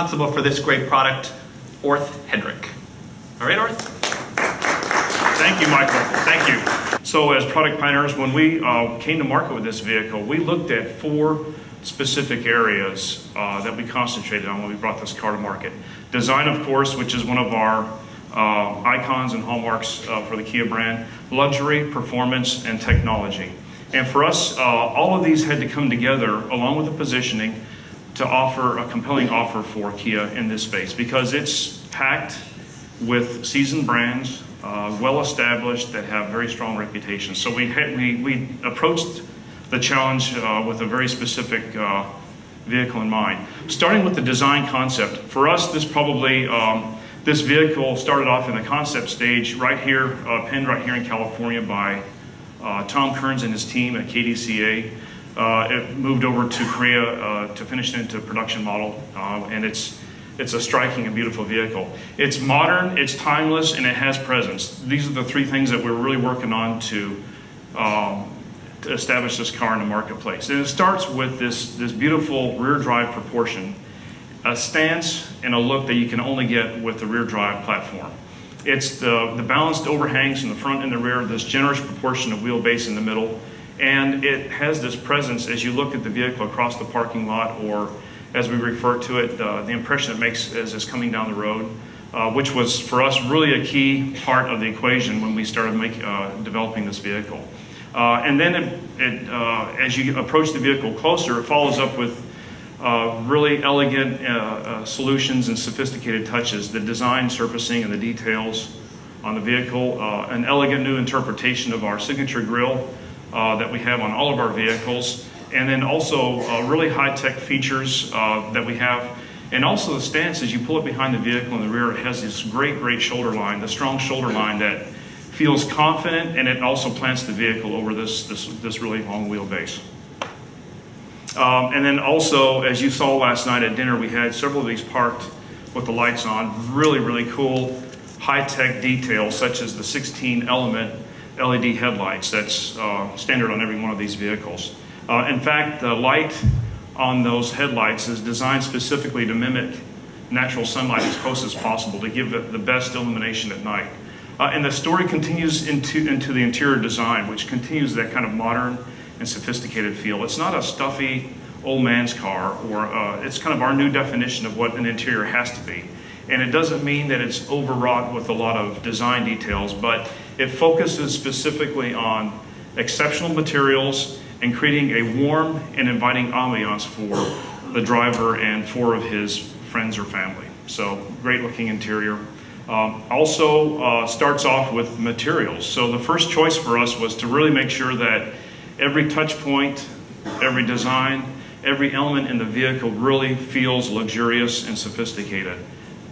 responsible for this great product, Orth Hedrick. All right, Orth? Thank you, Michael. Thank you. So as product pioneers, when we came to market with this vehicle, we looked at 4 specific areas that we concentrated on when we brought this car to market. Design, of course, which is one of our icons and hallmarks for the Kia brand. Luxury, performance, and technology. And for us, all of these had to come together along with the positioning to offer a compelling offer for Kia in this space, because it's packed with seasoned brands, well-established, that have very strong reputations. So we approached the challenge with a very specific vehicle in mind. Starting with the design concept, for us this vehicle started off in the concept stage right here, penned right here in California by Tom Kearns and his team at KDCA. It moved over to Korea to finish it into a production model, and it's a striking and beautiful vehicle. It's modern, it's timeless, and it has presence. These are the 3 things that we're really working on to establish this car in the marketplace. And it starts with this beautiful rear drive proportion, a stance and a look that you can only get with the rear drive platform. It's the balanced overhangs in the front and the rear, this generous proportion of wheelbase in the middle, and it has this presence as you look at the vehicle across the parking lot, or as we refer to it, the impression it makes as it's coming down the road, which was for us really a key part of the equation when we started developing this vehicle. And then as you approach the vehicle closer, it follows up with really elegant solutions and sophisticated touches, the design, surfacing, and the details on the vehicle, an elegant new interpretation of our signature grille that we have on all of our vehicles, and then also really high-tech features that we have. And also the stance, as you pull it behind the vehicle in the rear, it has this great shoulder line, the strong shoulder line that feels confident, and it also plants the vehicle over this really long wheelbase. And then also, as you saw last night at dinner, we had several of these parked with the lights on. Really cool high-tech details, such as the 16-element LED headlights that's standard on every one of these vehicles. In fact, the light on those headlights is designed specifically to mimic natural sunlight as close as possible to give it the best illumination at night. And the story continues into the interior design, which continues that kind of modern and sophisticated feel. It's not a stuffy old man's car, or it's kind of our new definition of what an interior has to be. And it doesn't mean that it's overwrought with a lot of design details, but it focuses specifically on exceptional materials and creating a warm and inviting ambiance for the driver and 4 of his friends or family. So great looking interior. Also starts off with materials. So the first choice for us was to really make sure that every touch point, every design, every element in the vehicle really feels luxurious and sophisticated.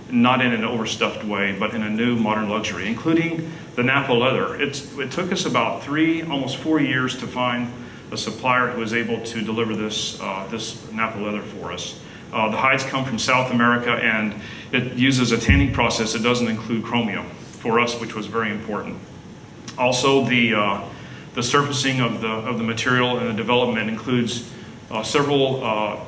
Not in an overstuffed way, but in a new modern luxury, including the Napa leather. It took us about 3, almost 4 years to find a supplier who was able to deliver this Napa leather for us. The hides come from South America, and it uses a tanning process that doesn't include chromium for us, which was very important. Also, the surfacing of the material and the development includes several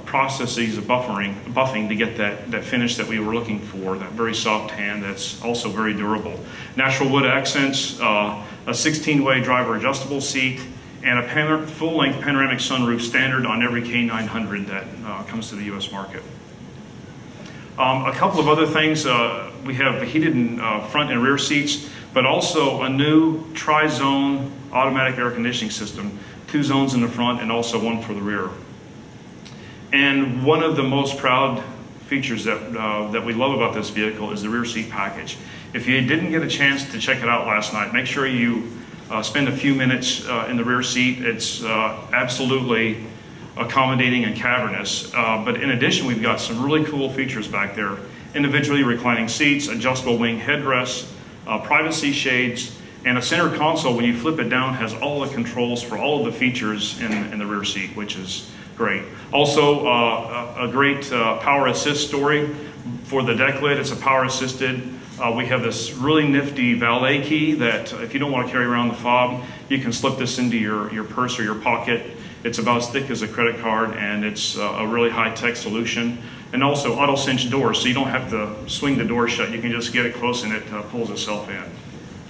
processes of buffing to get that finish that we were looking for, that very soft hand that's also very durable. Natural wood accents, a 16-way driver adjustable seat, and a full-length panoramic sunroof standard on every K900 that comes to the U.S. market. A couple of other things, we have heated front and rear seats, but also a new tri-zone automatic air conditioning system, 2 zones in the front and also 1 for the rear. And one of the most proud features that we love about this vehicle is the rear seat package. If you didn't get a chance to check it out last night, make sure you spend a few minutes in the rear seat. It's absolutely accommodating and cavernous. But in addition, we've got some really cool features back there. Individually reclining seats, adjustable wing headrests, privacy shades, and a center console, when you flip it down, has all the controls for all of the features in the rear seat, which is great. Also, a great power assist story for the deck lid. It's a power assisted. We have this really nifty valet key that if you don't want to carry around the fob, you can slip this into your purse or your pocket. It's about as thick as a credit card, and it's a really high-tech solution. and also auto cinch doors, so you don't have to swing the door shut. You can just get it close and it pulls itself in.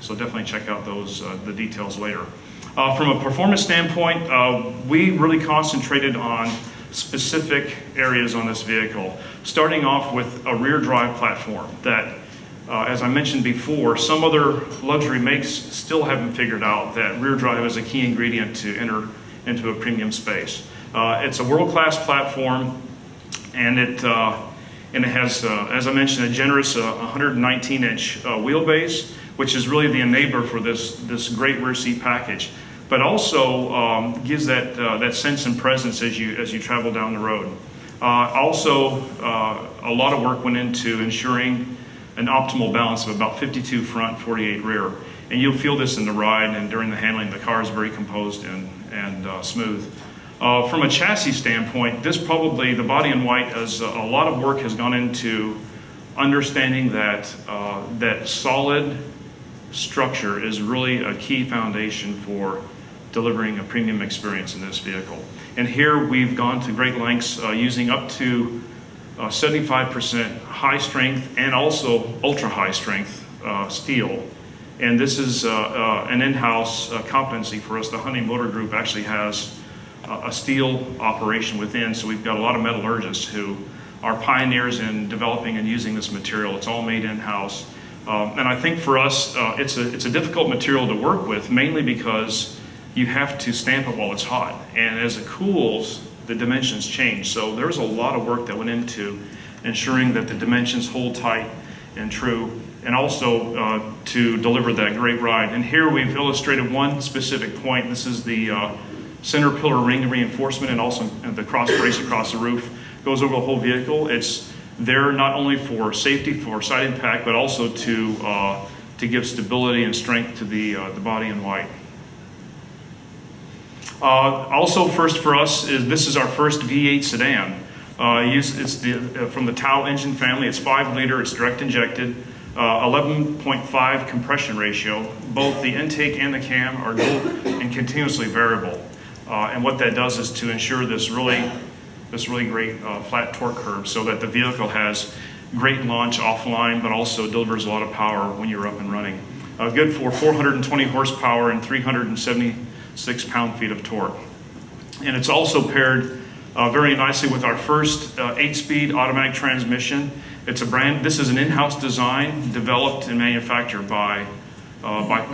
So definitely check out those the details later. From a performance standpoint, we really concentrated on specific areas on this vehicle, starting off with a rear drive platform that, as I mentioned before, some other luxury makes still haven't figured out that rear drive is a key ingredient to enter into a premium space. It's a world-class platform, and it has, as I mentioned, a generous 119-inch wheelbase, which is really the enabler for this great rear seat package, but also gives that sense and presence as you travel down the road. Also, a lot of work went into ensuring an optimal balance of about 52 front, 48 rear. And you'll feel this in the ride and during the handling. The car is very composed and smooth. From a chassis standpoint, the body in white, a lot of work has gone into understanding that that solid structure is really a key foundation for delivering a premium experience in this vehicle. And here we've gone to great lengths using up to 75% high strength and also ultra high strength steel. And this is an in-house competency for us. The Hyundai Motor Group actually has a steel operation within, so we've got a lot of metallurgists who are pioneers in developing and using this material. It's all made in-house. And I think for us, it's a difficult material to work with, mainly because you have to stamp it while it's hot. And as it cools, the dimensions change. So there's a lot of work that went into ensuring that the dimensions hold tight and true, and also to deliver that great ride. And here we've illustrated one specific point. This is the center pillar ring reinforcement, and also the cross brace across the roof. Goes over the whole vehicle. It's there not only for safety, for side impact, but also to give stability and strength to the body in white. Also, first for us this is our first V8 sedan. It's from the Tau engine family. It's 5-liter. It's direct injected. 11.5 compression ratio. Both the intake and the cam are dual and continuously variable. And what that does is to ensure this really great flat torque curve, so that the vehicle has great launch offline, but also delivers a lot of power when you're up and running. Good for 420 horsepower and 376 pound-feet of torque. And it's also paired very nicely with our first 8-speed automatic transmission. This is an in-house design, developed and manufactured by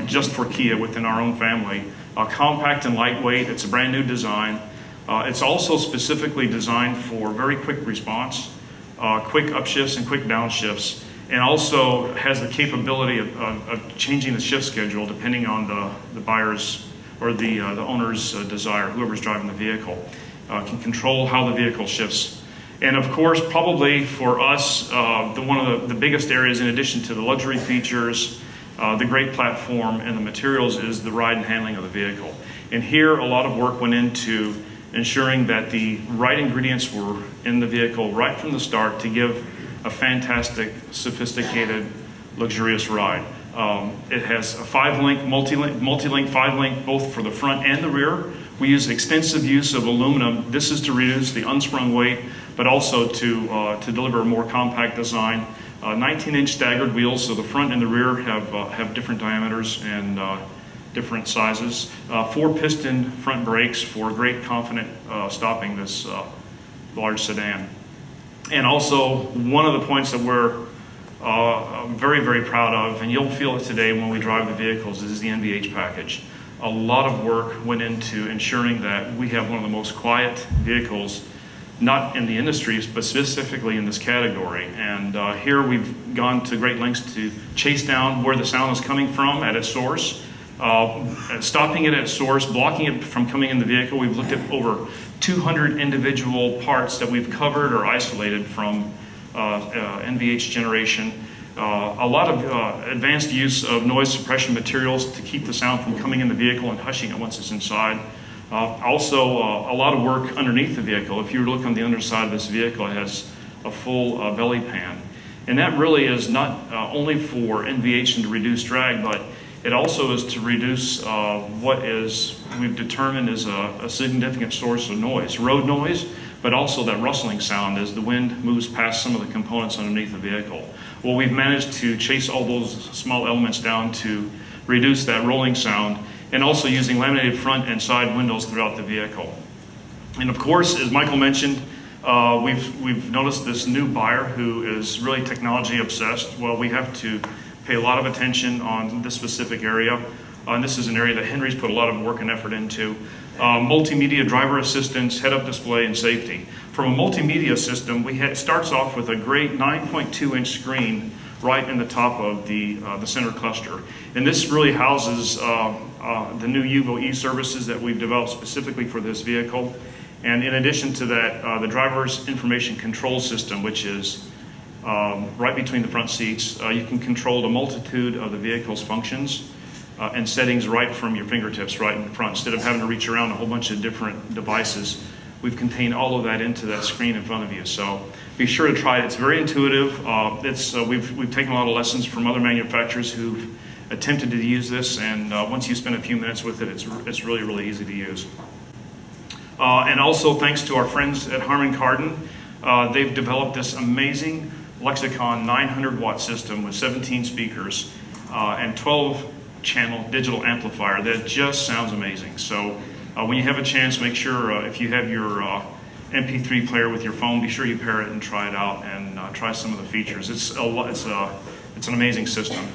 just for Kia within our own family. Compact and lightweight. It's a brand new design. It's also specifically designed for very quick response, quick upshifts and quick downshifts, and also has the capability of changing the shift schedule depending on the buyer's or the owner's desire. Whoever's driving the vehicle can control how the vehicle shifts. And of course, probably for us, one of the biggest areas, in addition to the luxury features, the great platform and the materials, is the ride and handling of the vehicle. And here a lot of work went into ensuring that the right ingredients were in the vehicle right from the start to give a fantastic, sophisticated, luxurious ride. It has a 5-link, multi-link 5-link, both for the front and the rear. We use extensive use of aluminum. This is to reduce the unsprung weight, but also to deliver a more compact design. 19-inch staggered wheels, so the front and the rear have different diameters and different sizes. 4-piston front brakes for great confident stopping this large sedan. And also, one of the points that we're very, very proud of, and you'll feel it today when we drive the vehicles, is the NVH package. A lot of work went into ensuring that we have one of the most quiet vehicles, not in the industry, but specifically in this category. And here we've gone to great lengths to chase down where the sound is coming from at its source, stopping it at source, blocking it from coming in the vehicle. We've looked at over 200 individual parts that we've covered or isolated from NVH generation. A lot of advanced use of noise suppression materials to keep the sound from coming in the vehicle and hushing it once it's inside. Also, a lot of work underneath the vehicle. If you look on the underside of this vehicle, it has a full belly pan. And that really is not only for NVH and to reduce drag, but it also is to reduce what we've determined is a significant source of noise. Road noise, but also that rustling sound as the wind moves past some of the components underneath the vehicle. Well, we've managed to chase all those small elements down to reduce that rolling sound, and also using laminated front and side windows throughout the vehicle. And of course, as Michael mentioned, we've noticed this new buyer who is really technology obsessed. Well, we have to pay a lot of attention on this specific area. And this is an area that Henry's put a lot of work and effort into. Multimedia driver assistance, head-up display, and safety. From a multimedia system, it starts off with a great 9.2-inch screen right in the top of the center cluster. And this really houses the new Uvo e-services that we've developed specifically for this vehicle. And in addition to that, the driver's information control system, which is right between the front seats. You can control the multitude of the vehicle's functions and settings right from your fingertips right in front. Instead of having to reach around a whole bunch of different devices, we've contained all of that into that screen in front of you. So be sure to try it. It's very intuitive. We've taken a lot of lessons from other manufacturers who've attempted to use this, and once you spend a few minutes with it, it's really, really easy to use. And also thanks to our friends at Harman Kardon, they've developed this amazing Lexicon 900 watt system with 17 speakers and 12-channel digital amplifier that just sounds amazing. So when you have a chance, make sure if you have your MP3 player with your phone, be sure you pair it and try it out and try some of the features. It's an amazing system.